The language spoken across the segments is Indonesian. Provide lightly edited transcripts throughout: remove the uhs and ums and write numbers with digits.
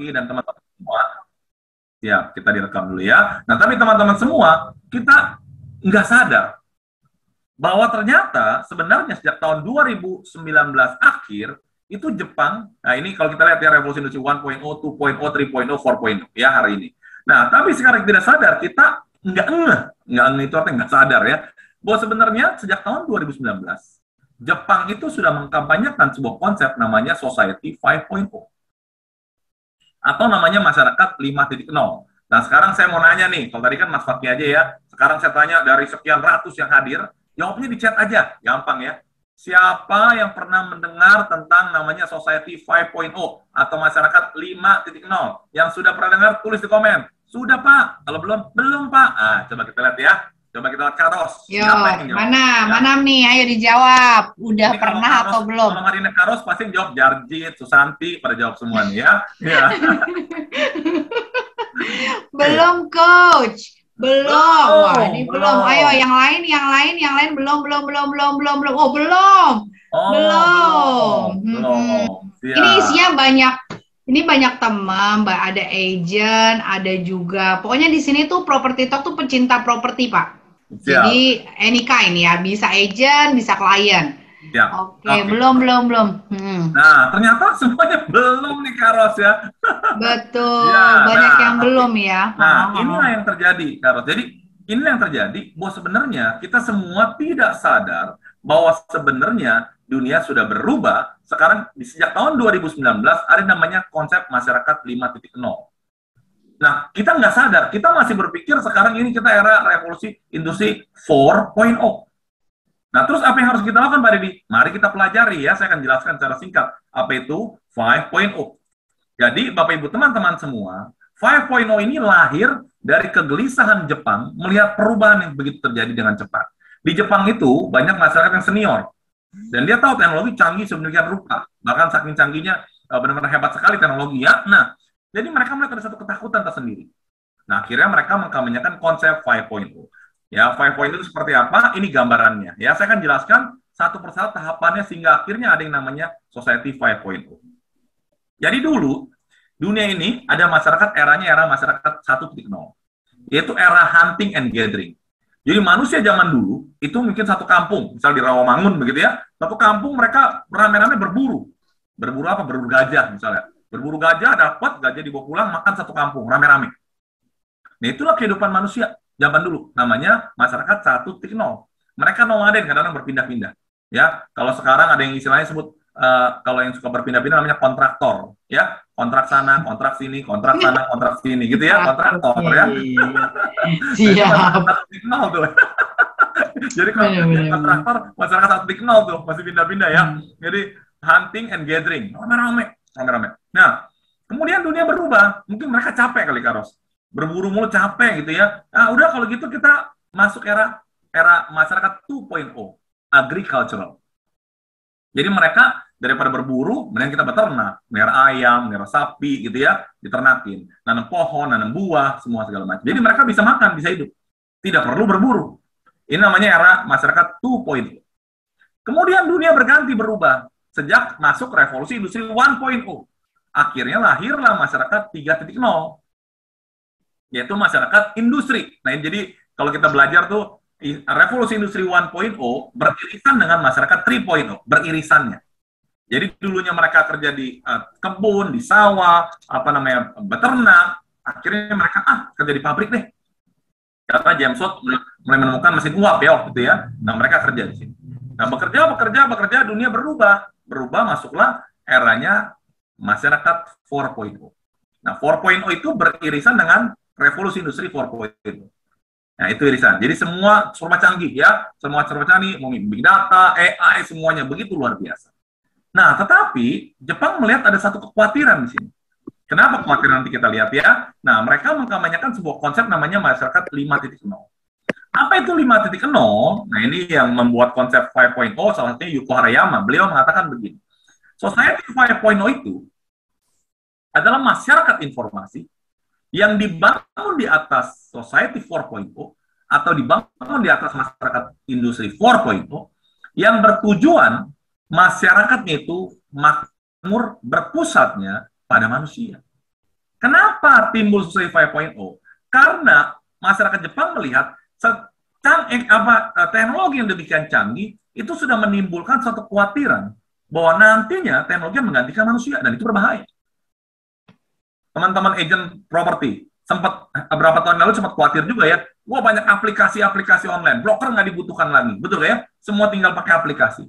Aki dan teman-teman semua, ya kita direkam dulu ya. Nah, tapi teman-teman semua, kita nggak sadar bahwa ternyata sebenarnya sejak tahun 2019 akhir, itu Jepang, nah ini kalau kita lihat ya revolusi industri 1.0, 2.0, 3.0, 4.0 ya hari ini. Nah, tapi sekarang tidak sadar, kita nggak ngeh itu artinya nggak sadar ya, bahwa sebenarnya sejak tahun 2019, Jepang itu sudah mengkampanyekan sebuah konsep namanya Society 5.0 atau namanya masyarakat 5.0. Nah, sekarang saya mau nanya nih, kalau tadi kan Mas Fakih aja ya, sekarang saya tanya dari sekian ratus yang hadir, jawabnya di chat aja, gampang ya. Siapa yang pernah mendengar tentang namanya Society 5.0 atau masyarakat 5.0? Yang sudah pernah dengar, tulis di komen. Sudah, Pak. Kalau belum, belum, Pak. Nah, coba kita lihat ya. Coba kita lihat Karos. Yo, mana nih? Ayo dijawab. Udah ini pernah Karos, atau belum? Kalau hari ini Karos pasti jawab Jarjit, Susanti, pada jawab semua nih ya. Ya. Belum, Coach. Belum. Wah, ini belum. Ayo, yang lain belum. Oh, belum. Oh, Belum. belum. Ini isinya Siap. banyak. Ini banyak teman, Mbak. Ada agent, ada juga. Pokoknya di sini tuh Property Talk tuh pecinta properti, Pak. Siap. Jadi any kind ya, bisa agent, bisa klien. Siap. Oke, Oke. belum. Nah, ternyata semuanya belum nih Karos ya. Betul, Ya, banyak yang belum ya. nah, inilah yang terjadi, Karos. Jadi, ini yang terjadi bahwa sebenarnya kita semua tidak sadar bahwa sebenarnya dunia sudah berubah. Sekarang sejak tahun 2019 ada namanya konsep masyarakat 5.0. Nah, kita nggak sadar, kita masih berpikir sekarang ini kita era revolusi industri 4.0. Nah, terus apa yang harus kita lakukan, Pak Deddy? Mari kita pelajari ya, saya akan jelaskan secara singkat. Apa itu 5.0? Jadi, Bapak Ibu teman-teman semua, 5.0 ini lahir dari kegelisahan Jepang melihat perubahan yang begitu terjadi dengan cepat. Di Jepang itu banyak masyarakat yang senior, dan dia tahu teknologi canggih sedemikian rupa, bahkan saking canggihnya benar-benar hebat sekali teknologi ya. Nah, jadi mereka melihat ada satu ketakutan tersendiri. Nah, akhirnya mereka mengkampanyekan konsep 5.0. Ya, 5.0 itu seperti apa? Ini gambarannya. Ya, saya akan jelaskan satu persatu tahapannya sehingga akhirnya ada yang namanya Society 5.0. Jadi dulu, dunia ini ada masyarakat eranya era masyarakat 1.0, yaitu era hunting and gathering. Jadi manusia zaman dulu, itu mungkin satu kampung, misal di Rawamangun begitu ya, satu kampung mereka rame-rame berburu. Berburu apa? Berburu gajah misalnya. Berburu gajah, dapat gajah dibawa pulang, makan satu kampung, rame-rame. Nah, itulah kehidupan manusia zaman dulu, namanya masyarakat 1.0. Mereka nomaden, kadang-kadang berpindah-pindah. Ya, kalau sekarang ada yang istilahnya sebut kalau yang suka berpindah-pindah namanya kontraktor, ya, kontrak sana, kontrak sini, kontrak sana, kontrak sini, gitu ya, kontraktor ya. Siap. Nah, tuh. Jadi kalau kontraktor masyarakat 1.0 tuh masih pindah-pindah ya. Jadi hunting and gathering, rame-rame. Nah, kemudian dunia berubah, mungkin mereka capek kali Karos, berburu mulu capek gitu ya. Nah, udah kalau gitu kita masuk era masyarakat 2.0, agricultural. Jadi mereka daripada berburu, mending kita beternak, melihara ayam, melihara sapi gitu ya, diternakin, nanam pohon, nanam buah, semua segala macam. Jadi mereka bisa makan, bisa hidup, tidak perlu berburu. Ini namanya era masyarakat 2.0. Kemudian dunia berganti berubah sejak masuk revolusi industri 1.0. Akhirnya lahirlah masyarakat 3.0, yaitu masyarakat industri. Nah, jadi kalau kita belajar tuh revolusi industri 1.0 beririsan dengan masyarakat 3.0, beririsannya. Jadi dulunya mereka kerja di kebun, di sawah, beternak, akhirnya mereka kerja di pabrik deh. Karena James Watt mulai menemukan mesin uap ya waktu itu ya. Nah, mereka kerja di sini. Nah, bekerja, dunia berubah masuklah eranya masyarakat 4.0. Nah, 4.0 itu beririsan dengan revolusi industri 4.0. Nah, itu irisan. Jadi semua serba canggih ya, semua serba canggih, big data, AI, semuanya begitu luar biasa. Nah, tetapi Jepang melihat ada satu kekhawatiran di sini. Kenapa kekhawatiran nanti kita lihat ya? Nah, mereka mengkampanyekan sebuah konsep namanya masyarakat 5.0. Apa itu 5.0? Nah, ini yang membuat konsep 5.0, salah satunya Yuko Harayama. Beliau mengatakan begini, Society 5.0 itu adalah masyarakat informasi yang dibangun di atas Society 4.0 atau dibangun di atas masyarakat industri 4.0 yang bertujuan masyarakatnya itu makmur berpusatnya pada manusia. Kenapa timbul Society 5.0? Karena masyarakat Jepang melihat teknologi yang demikian canggih itu sudah menimbulkan satu kekhawatiran bahwa nantinya teknologi menggantikan manusia, dan itu berbahaya. Teman-teman agent property sempat beberapa tahun lalu sempat khawatir juga ya, wah banyak aplikasi-aplikasi online, broker nggak dibutuhkan lagi, betul ya? Semua tinggal pakai aplikasi.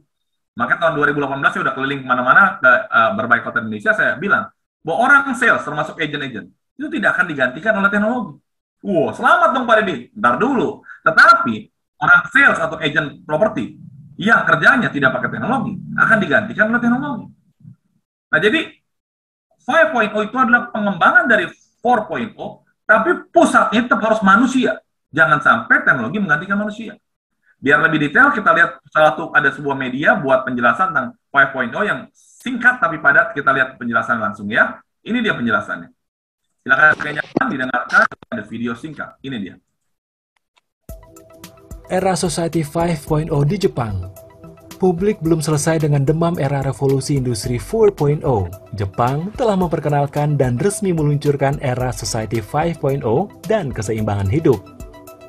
Maka tahun 2018 saya udah keliling kemana-mana ke berbagai kota Indonesia, saya bilang bahwa orang sales termasuk agent-agent itu tidak akan digantikan oleh teknologi. Wow, selamat dong Pak Deddy, ntar dulu. Tetapi orang sales atau agent property yang kerjanya tidak pakai teknologi akan digantikan oleh teknologi. Nah jadi 5.0 itu adalah pengembangan dari 4.0, tapi pusatnya tetap harus manusia. Jangan sampai teknologi menggantikan manusia. Biar lebih detail, kita lihat ada sebuah media buat penjelasan tentang 5.0 yang singkat tapi padat. Kita lihat penjelasan langsung ya. Ini dia penjelasannya. Silakan nyaman didengarkan, ada video singkat. Ini dia. Era Society 5.0 di Jepang. Publik belum selesai dengan demam era revolusi industri 4.0. Jepang telah memperkenalkan dan resmi meluncurkan era Society 5.0 dan keseimbangan hidup.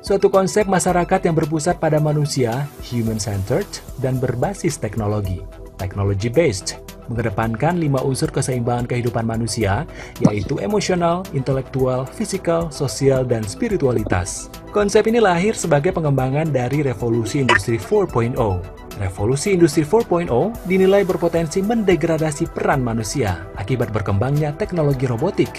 Suatu konsep masyarakat yang berpusat pada manusia, human-centered, dan berbasis teknologi, technology-based, mengedepankan 5 unsur keseimbangan kehidupan manusia, yaitu emosional, intelektual, fisikal, sosial, dan spiritualitas. Konsep ini lahir sebagai pengembangan dari revolusi industri 4.0. Revolusi industri 4.0 dinilai berpotensi mendegradasi peran manusia akibat berkembangnya teknologi robotik,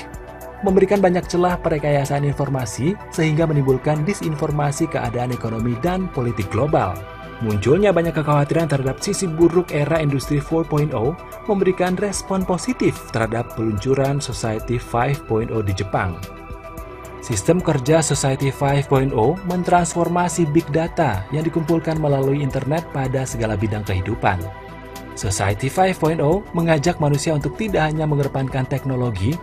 memberikan banyak celah perekayasaan informasi sehingga menimbulkan disinformasi keadaan ekonomi dan politik global. Munculnya banyak kekhawatiran terhadap sisi buruk era industri 4.0 memberikan respon positif terhadap peluncuran Society 5.0 di Jepang. Sistem kerja Society 5.0 mentransformasi big data yang dikumpulkan melalui internet pada segala bidang kehidupan. Society 5.0 mengajak manusia untuk tidak hanya mengedepankan teknologi,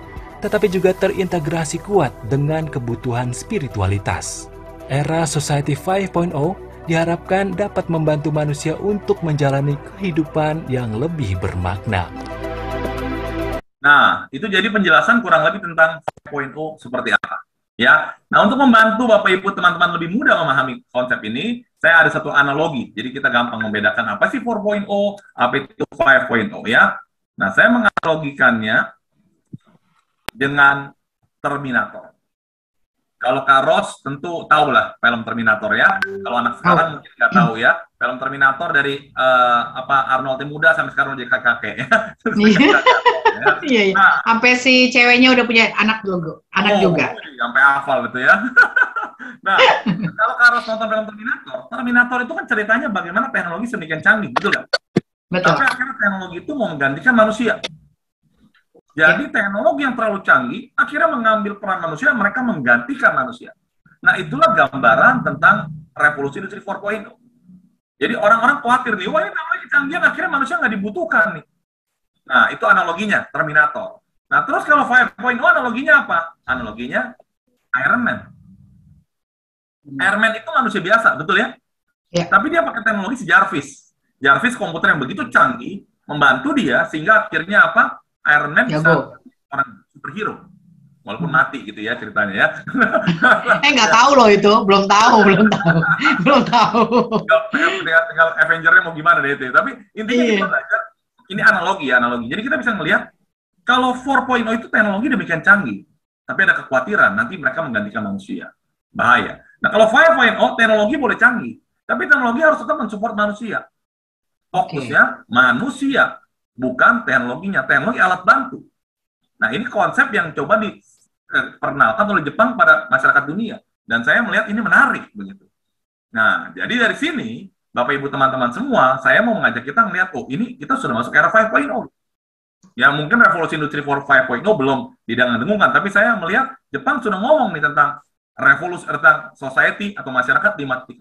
tetapi juga terintegrasi kuat dengan kebutuhan spiritualitas. Era Society 5.0 diharapkan dapat membantu manusia untuk menjalani kehidupan yang lebih bermakna. Nah, itu jadi penjelasan kurang lebih tentang 5.0 seperti apa. Ya, nah untuk membantu Bapak Ibu teman-teman lebih mudah memahami konsep ini, saya ada satu analogi. Jadi kita gampang membedakan apa sih 4.0, apa itu 5.0 ya. Nah, saya menganalogikannya dengan Terminator. Kalau Kak Ros tentu tahu lah film Terminator ya. Kalau anak sekarang mungkin nggak tahu ya. Film Terminator dari Arnold yang muda sampai sekarang udah kakek. Iya. Nah, sampai si ceweknya udah punya anak juga. Sampai hafal gitu ya. Nah, kalau Kak Ros nonton film Terminator itu kan ceritanya bagaimana teknologi sedemikian canggih, betul nggak? Betul. Tapi akhirnya teknologi itu mau menggantikan manusia. Jadi teknologi yang terlalu canggih akhirnya mengambil peran manusia, mereka menggantikan manusia. Nah, itulah gambaran tentang revolusi industri 4.0. Jadi orang-orang khawatir nih, wah ini teknologi canggih akhirnya manusia nggak dibutuhkan nih. Nah, itu analoginya, Terminator. Nah, terus kalau 5.0 analoginya apa? Analoginya Iron Man. Iron Man itu manusia biasa, betul ya? Ya. Tapi dia pakai teknologi si Jarvis. Jarvis komputer yang begitu canggih, membantu dia sehingga akhirnya apa? Iron Man bisa orang superhero, walaupun mati gitu ya ceritanya ya. Nggak tahu loh itu, belum tahu. Tinggal Avenger-nya mau gimana deh itu. Tapi intinya kita belajar, ini analogi. Jadi kita bisa melihat kalau 4.0 itu teknologi demikian canggih, tapi ada kekhawatiran nanti mereka menggantikan manusia, bahaya. Nah kalau 5.0 teknologi boleh canggih, tapi teknologi harus tetap mensupport manusia. Fokusnya manusia. Bukan teknologinya, teknologi alat bantu. Nah, ini konsep yang coba diperkenalkan oleh Jepang pada masyarakat dunia. Dan saya melihat ini menarik, begitu. Nah, jadi dari sini, Bapak Ibu teman-teman semua, saya mau mengajak kita melihat, oh ini kita sudah masuk era 5.0. Ya, mungkin revolusi industri 5.0 belum didengung-dengungkan, tapi saya melihat Jepang sudah ngomong nih tentang revolusi, tentang society atau masyarakat 5.0.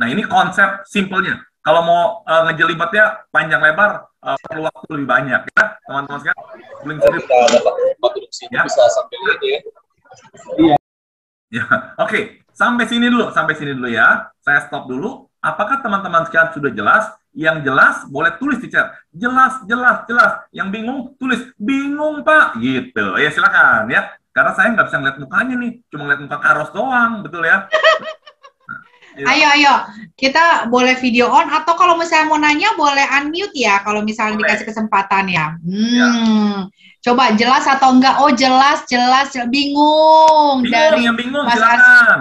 Nah, ini konsep simpelnya. Kalau mau ngejelibatnya panjang lebar, perlu waktu lebih banyak ya, teman-teman sekalian. Ya. Bisa sampai ini ya. Iya. Ya, oke. Sampai sini dulu ya. Saya stop dulu. Apakah teman-teman sekalian sudah jelas? Yang jelas boleh tulis di chat. Jelas. Yang bingung tulis bingung Pak, gitu. Ya silakan ya. Karena saya nggak bisa ngeliat mukanya nih, cuma ngeliat muka Karos doang, betul ya? Iya. Ayo, kita boleh video on atau kalau misalnya mau nanya boleh unmute ya kalau misalnya Boleh. dikasih kesempatan ya. Ya. Coba jelas atau enggak? Oh jelas. Bingung. Bingung, yang bingung, Mas silakan.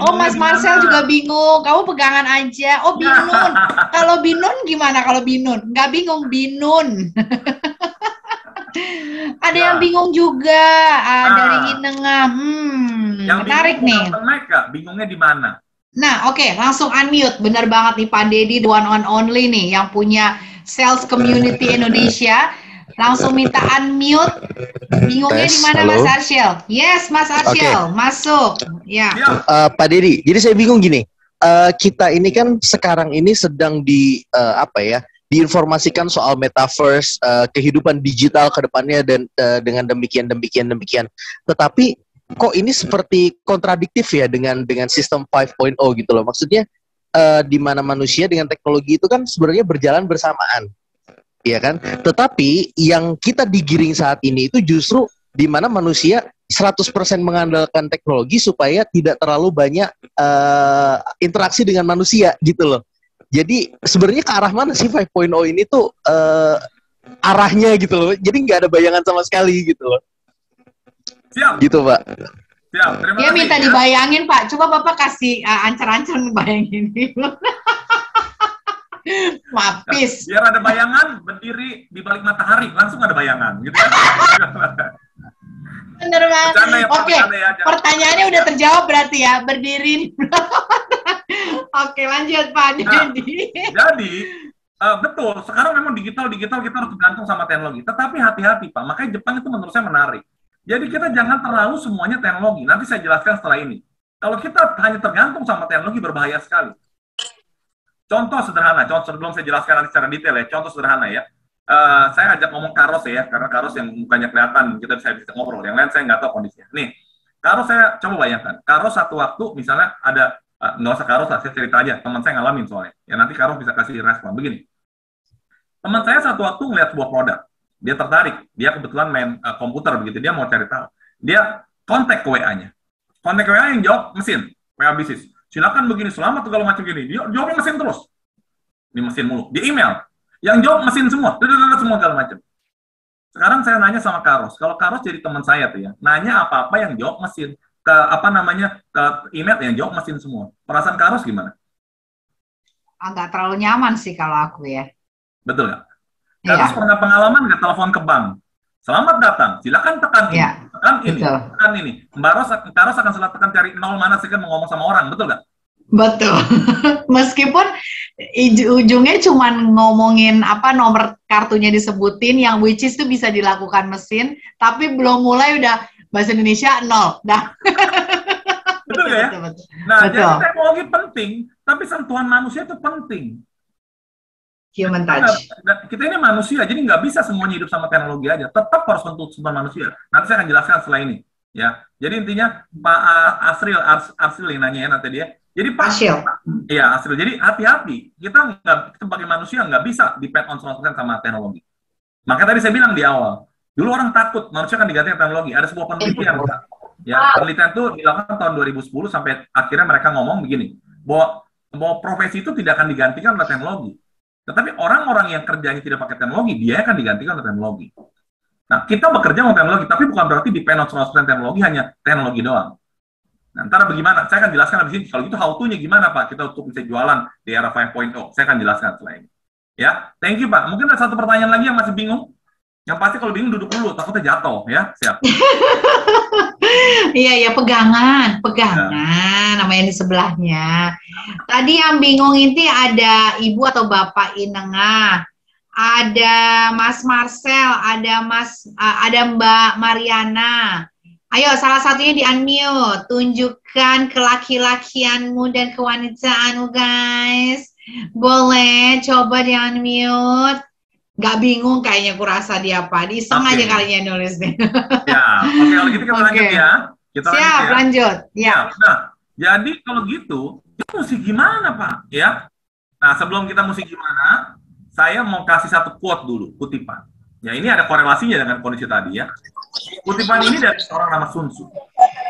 Oh Mas Marcel juga bingung. Kamu pegangan aja. Oh Binun. Kalau Binun gimana kalau Binun? Nggak bingung, Binun. Ada yang bingung juga. Dari Inengah. Yang menarik nih. Bingungnya di mana? Nah, oke, langsung unmute. Bener banget nih Pak Dedi, the one and only nih, yang punya sales community Indonesia. Langsung minta unmute. Bingungnya di mana Mas Arsyil? Yes, Mas Arsyil, masuk. Ya. Pak Dedi, jadi saya bingung gini. Kita ini kan sekarang ini sedang diinformasikan soal metaverse, kehidupan digital ke depannya dan dengan demikian. Tetapi kok ini seperti kontradiktif ya dengan sistem 5.0 gitu loh. Maksudnya di mana manusia dengan teknologi itu kan sebenarnya berjalan bersamaan. Ya kan? Tetapi yang kita digiring saat ini itu justru di mana manusia 100% mengandalkan teknologi supaya tidak terlalu banyak interaksi dengan manusia gitu loh. Jadi sebenarnya ke arah mana sih 5.0 ini tuh arahnya gitu loh. Jadi nggak ada bayangan sama sekali gitu loh. Siap. Gitu Pak. Siap. Dia minta dibayangin Pak. Coba Bapak kasih ancer-ancer bayangin. Mapis. Biar ada bayangan berdiri di balik matahari, langsung ada bayangan gitu ya. Bener banget. Oke, pertanyaannya udah terjawab berarti ya, berdiri. Oke, lanjut Pak Dedi. Jadi betul, sekarang memang digital kita harus tergantung sama teknologi. Tetapi hati-hati Pak, makanya Jepang itu menurut saya menarik. Jadi kita jangan terlalu semuanya teknologi. Nanti saya jelaskan setelah ini. Kalau kita hanya tergantung sama teknologi berbahaya sekali. Contoh sederhana, sebelum saya jelaskan nanti secara detail ya. Contoh sederhana ya. Saya ajak ngomong Karos ya, karena Karos yang mukanya kelihatan, kita bisa ngobrol. Yang lain saya nggak tahu kondisinya. Nih, Karos saya coba bayangkan. Karos satu waktu misalnya ada, nggak usah Karos lah, saya cerita aja. Teman saya ngalamin soalnya. Ya nanti Karos bisa kasih respon. Begini. Teman saya satu waktu ngeliat sebuah produk. Dia tertarik, dia kebetulan main komputer begitu, dia mau cari tahu. Dia kontak ke WA-nya. Kontak ke WA yang jawab mesin, WA bisnis. Silakan begini, selamat segala macam gini. Dia jawabnya mesin terus. Ini mesin mulu. Di email, yang jawab mesin semua, semua segala macam. Sekarang saya nanya sama Karos. Kalau Karos jadi teman saya tuh ya, nanya apa-apa yang jawab mesin. Ke email yang jawab mesin semua. Perasaan Karos gimana? Agak terlalu nyaman sih kalau aku ya. Betul nggak? Karos pernah pengalaman nggak telepon ke bank? Selamat datang, silakan tekan ini, tekan ini, tekan ini. Karos akan selalu tekan cari nol mana sih kan mau ngomong sama orang, betul nggak? Betul. Meskipun ujungnya cuma ngomongin nomor kartunya disebutin, yang which is itu bisa dilakukan mesin, tapi belum mulai udah bahasa Indonesia nol. Dah. Betul ya? Betul. Nah, betul. Jadi teknologi penting, tapi sentuhan manusia itu penting. Human touch. Kita ini manusia, jadi nggak bisa semuanya hidup sama teknologi aja. Tetap harus sentuhan manusia. Nanti saya akan jelaskan setelah ini. Ya, jadi intinya Pak Arsyil yang nanya ya nanti dia. Jadi Pak Arsyil. Jadi hati-hati. Kita sebagai manusia nggak bisa depend on 100% sama teknologi. Maka tadi saya bilang di awal, dulu orang takut manusia akan diganti teknologi. Ada sebuah penelitian, penelitian itu dilakukan tahun 2010 sampai akhirnya mereka ngomong begini, bahwa profesi itu tidak akan digantikan oleh teknologi. Tetapi orang-orang yang kerjanya tidak pakai teknologi, dia akan digantikan oleh teknologi. Nah, kita bekerja dengan teknologi, tapi bukan berarti depend on 100% teknologi, hanya teknologi doang. Nah, ntar bagaimana? Saya akan jelaskan habis ini. Kalau gitu how to-nya gimana, Pak? Kita untuk bisa jualan di era 5.0. Saya akan jelaskan setelah ini. Ya, thank you, Pak. Mungkin ada satu pertanyaan lagi yang masih bingung? Yang pasti kalau bingung duduk dulu, takutnya jatuh. Ya, siap. Iya, pegangan, namanya di sebelahnya. Tadi yang bingung itu ada Ibu atau Bapak Inengah, ada Mas Marcel, ada Mbak Mariana. Ayo, salah satunya di unmute, tunjukkan kelaki-lakianmu dan kewanitaanmu, guys. Boleh, coba di unmute. Gak bingung kayaknya, kurasa dia apa. Iseng aja kalinya nulis deh. Ya, oke, kalau gitu kita lanjut ya. Siap, lanjut. Ya. Nah, jadi kalau gitu, kita mesti gimana, Pak? Ya. Nah, sebelum kita mesti gimana, saya mau kasih satu quote dulu, kutipan. Ya, ini ada korelasinya dengan kondisi tadi ya. Kutipan ini dari seorang nama Sun Tzu.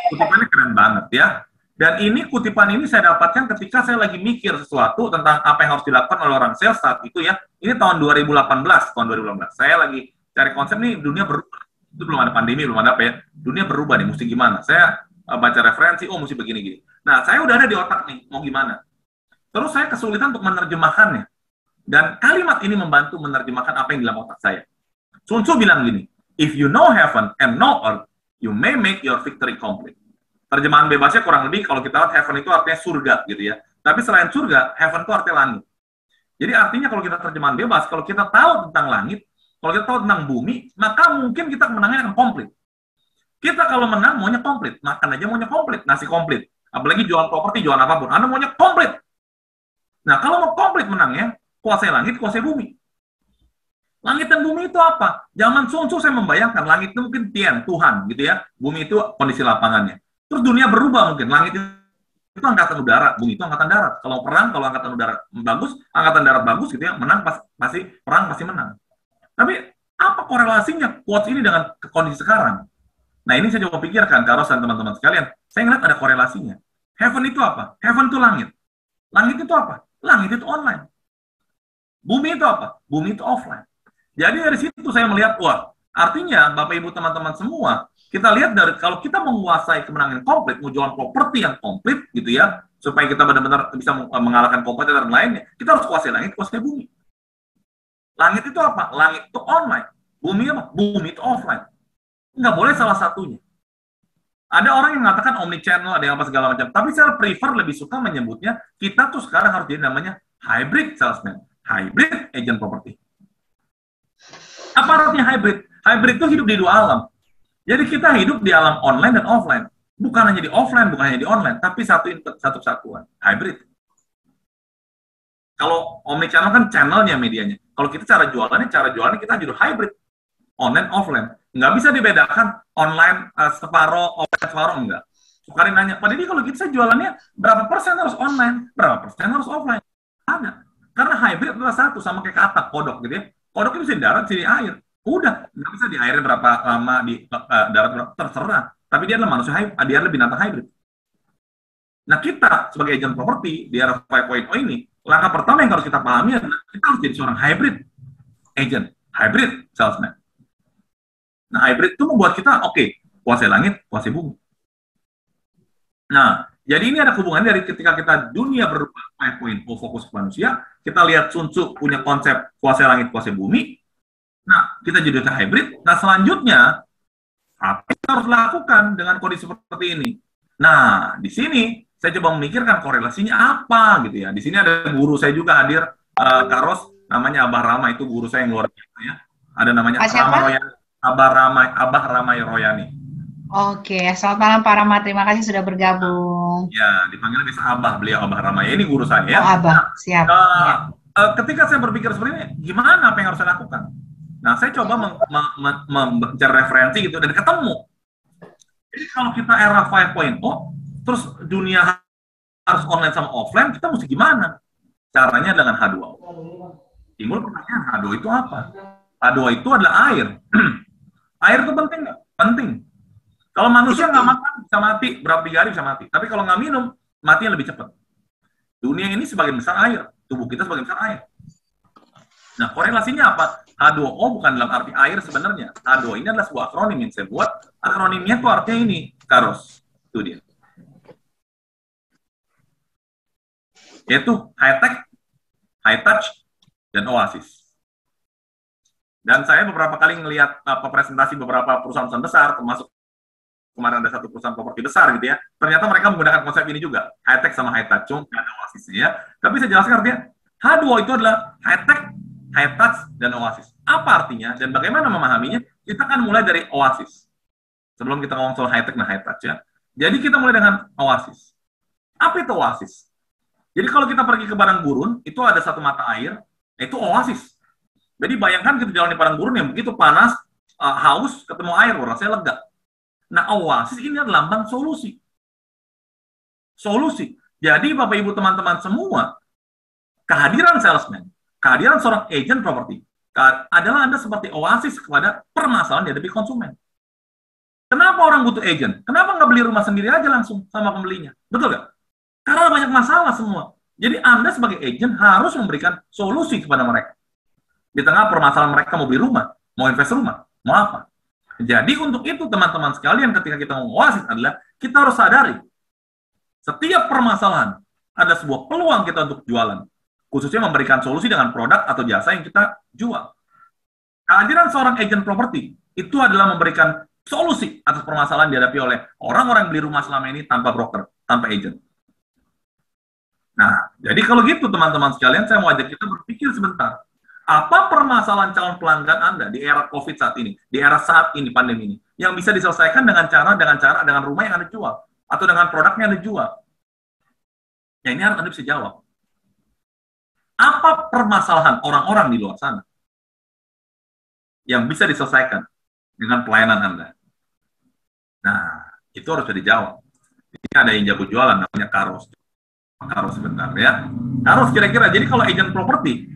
Kutipannya keren banget ya. Dan ini kutipan ini saya dapatkan ketika saya lagi mikir sesuatu tentang apa yang harus dilakukan oleh orang sales saat itu ya. Ini tahun 2018, tahun 2018. Saya lagi cari konsep nih, dunia berubah. Itu belum ada pandemi, belum ada apa ya. Dunia berubah nih, mesti gimana? Saya baca referensi, oh mesti begini-gini. Nah, saya udah ada di otak nih, mau gimana. Terus saya kesulitan untuk menerjemahkannya. Dan kalimat ini membantu menerjemahkan apa yang dalam otak saya. Sun Tzu bilang gini, if you know heaven and know earth, you may make your victory complete. Terjemahan bebasnya kurang lebih, kalau kita lihat heaven itu artinya surga, gitu ya. Tapi selain surga, heaven itu artinya langit. Jadi artinya kalau kita terjemahan bebas, kalau kita tahu tentang langit, kalau kita tahu tentang bumi, maka mungkin kita menangnya akan komplit. Kita kalau menang, maunya komplit. Makan aja maunya komplit, nasi komplit. Apalagi jual properti, jual apapun. Anda maunya komplit. Nah, kalau mau komplit menangnya, kuasai langit, kuasai bumi. Langit dan bumi itu apa? Zaman Sun Tzu saya membayangkan langit itu mungkin Tian, Tuhan gitu ya. Bumi itu kondisi lapangannya. Terus dunia berubah mungkin. Langit itu angkatan udara, bumi itu angkatan darat. Kalau perang, kalau angkatan udara bagus, angkatan darat bagus gitu ya, menang perang pasti menang. Tapi apa korelasinya quotes ini dengan kondisi sekarang? Nah, ini saya coba pikirkan, Karos dan teman-teman sekalian. Saya ngeliat ada korelasinya. Heaven itu apa? Heaven itu langit. Langit itu apa? Langit itu online. Bumi itu apa? Bumi itu offline. Jadi dari situ saya melihat, wah, artinya Bapak Ibu teman-teman semua, kita lihat dari kalau kita menguasai kemenangan komplit, menjual properti yang komplit gitu ya, supaya kita benar-benar bisa mengalahkan kompetitor lainnya, kita harus kuasai langit, kuasai bumi. Langit itu apa? Langit itu online. Bumi apa? Bumi itu offline. Nggak boleh salah satunya. Ada orang yang mengatakan omnichannel, ada yang apa segala macam. Tapi saya prefer lebih suka menyebutnya, kita tuh sekarang harus jadi namanya hybrid salesman, hybrid agent property. Apa artinya hybrid? Hybrid itu hidup di dua alam. Jadi kita hidup di alam online dan offline. Bukan hanya di offline, bukan hanya di online, tapi satu satuan. Hybrid. Kalau omnichannel kan channelnya, medianya. Kalau kita cara jualannya kita hidup hybrid. Online, offline. Nggak bisa dibedakan online separuh, offline separuh, enggak. Sukarin nanya, Pak Didi kalau kita jualannya berapa persen harus online, berapa persen harus offline? Ada. Karena hybrid adalah satu, sama kayak katak, kodok gitu ya. Kodok itu bisa di darat, bisa di air. Udah, nggak bisa di airnya berapa lama, di darat berapa, terserah. Tapi dia adalah manusia hybrid, dia adalah binatang hybrid. Nah, kita sebagai agent property di era 5.0 ini, langkah pertama yang harus kita pahami adalah kita harus jadi seorang hybrid agent, hybrid salesman. Nah, hybrid itu membuat kita, kuasai langit, kuasai bumi. Nah, jadi ini ada hubungan dari ketika kita dunia berubah 5.0 fokus ke manusia, kita lihat Sun Tzu punya konsep kuasai langit, kuasai bumi. Nah, kita jadi hybrid. Nah, selanjutnya, apa yang kita harus lakukan dengan kondisi seperti ini? Nah, di sini saya coba memikirkan korelasinya apa gitu ya. Di sini ada guru saya juga hadir, Karos, namanya Abah Rama, itu guru saya yang luar biasa ya. Ada namanya Rama Royani. Abah Rama Royani. Oke, selamat malam Pak Rama. Terima kasih sudah bergabung. Ya, dipanggil bisa Abah, beliau Abah Rama. Ya, ini guru saya ya. Oh, Abah, siap. Ketika saya berpikir seperti ini, gimana apa yang harus saya lakukan? Nah, saya coba mencari referensi gitu dan ketemu. Jadi kalau kita era 5.0, terus dunia harus online sama offline, kita mesti gimana? Caranya dengan H2O. Timbul pertanyaan, H2O itu apa? H2O itu adalah air. Air itu penting nggak? Penting. Kalau manusia nggak makan, bisa mati. Berapa 3 hari bisa mati. Tapi kalau nggak minum, matinya lebih cepat. Dunia ini sebagian besar air. Tubuh kita sebagian besar air. Nah, korelasinya apa? H2O bukan dalam arti air sebenarnya. H2O ini adalah sebuah akronim yang saya buat. Akronimnya itu artinya ini, Karos. Itu dia. Yaitu high-tech, high-touch, dan oasis. Dan saya beberapa kali melihat presentasi beberapa perusahaan besar, termasuk kemarin ada satu perusahaan properti besar gitu ya. Ternyata mereka menggunakan konsep ini juga, high-tech sama high-touch, cuma ada oasisnya ya. Tapi saya jelaskan artinya, H2O itu adalah high-tech, high-touch, dan oasis. Apa artinya dan bagaimana memahaminya? Kita akan mulai dari oasis. Sebelum kita ngomong soal high-tech dan high-touch ya. Jadi kita mulai dengan oasis. Apa itu oasis? Jadi kalau kita pergi ke padang gurun, itu ada satu mata air, itu oasis. Jadi bayangkan kita jalan di padang gurun yang begitu panas, haus, ketemu air, rasanya lega. Nah, oasis ini adalah lambang solusi. Solusi. Jadi Bapak Ibu teman-teman semua, kehadiran salesman, kehadiran seorang agent property, adalah Anda seperti oasis kepada permasalahan dihadapi konsumen. Kenapa orang butuh agent? Kenapa nggak beli rumah sendiri aja langsung sama pembelinya? Betul nggak? Karena banyak masalah semua. Jadi Anda sebagai agent harus memberikan solusi kepada mereka. Di tengah permasalahan mereka mau beli rumah, mau invest rumah, mau apa. Jadi untuk itu teman-teman sekalian ketika kita mau oasis adalah kita harus sadari setiap permasalahan ada sebuah peluang kita untuk jualan. Khususnya memberikan solusi dengan produk atau jasa yang kita jual. Kehadiran seorang agent properti itu adalah memberikan solusi atas permasalahan dihadapi oleh orang-orang yang beli rumah selama ini tanpa broker, tanpa agent. Nah, jadi kalau gitu teman-teman sekalian, saya mau ajak kita berpikir sebentar. Apa permasalahan calon pelanggan Anda di era COVID saat ini, di era saat ini, pandemi ini, yang bisa diselesaikan dengan rumah yang Anda jual, atau dengan produk yang Anda jual? Ya, ini harus Anda bisa jawab. Apa permasalahan orang-orang di luar sana yang bisa diselesaikan dengan pelayanan Anda? Nah, itu harus bisa dijawab. Ini ada yang jago jualan, namanya Karos. Karos sebentar ya. Karos kira-kira, jadi kalau agent properti,